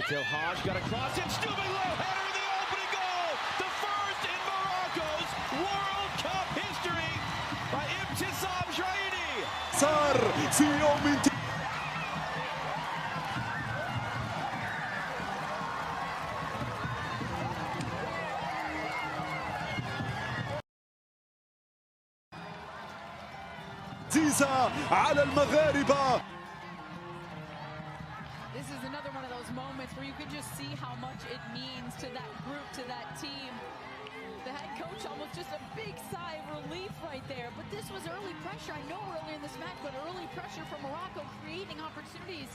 Nato Haj got a cross in, stooping low header in the opening goal, the first in Morocco's World Cup history by Ibtissam Jraini. صار في يوم عزيزة على المغاربة. This is another one of those moments where you can just see how much it means to that group, to that team. The head coach almost just a big sigh of relief right there. But this was early pressure. I know earlier in this match, but early pressure from Morocco creating opportunities.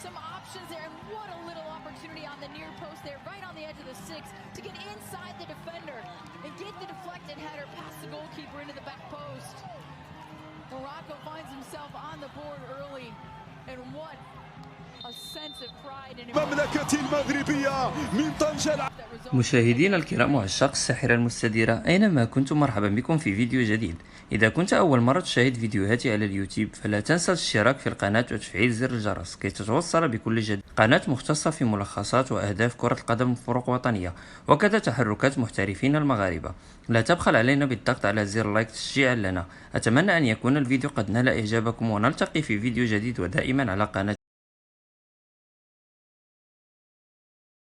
Some options there, and what a little opportunity on the near post there, right on the edge of the six, to get inside the defender and get the deflected header past the goalkeeper into the back post. Morocco finds himself on the board early, and what a sense of pride in المملكة المغربية من طنجة. مشاهدينا الكرام وعشاق الساحرة المستديرة، أينما كنتم مرحبا بكم في فيديو جديد. إذا كنت أول مرة تشاهد فيديوهاتي على اليوتيوب فلا تنسى الاشتراك في القناة وتفعيل زر الجرس كي تتوصل بكل جديد. قناة مختصة في ملخصات وأهداف كرة القدم بفروق وطنية وكذا تحركات محترفين المغاربة. لا تبخل علينا بالضغط على زر لايك تشجيعا لنا. أتمنى أن يكون الفيديو قد نال إعجابكم، ونلتقي في فيديو جديد ودائما على قناة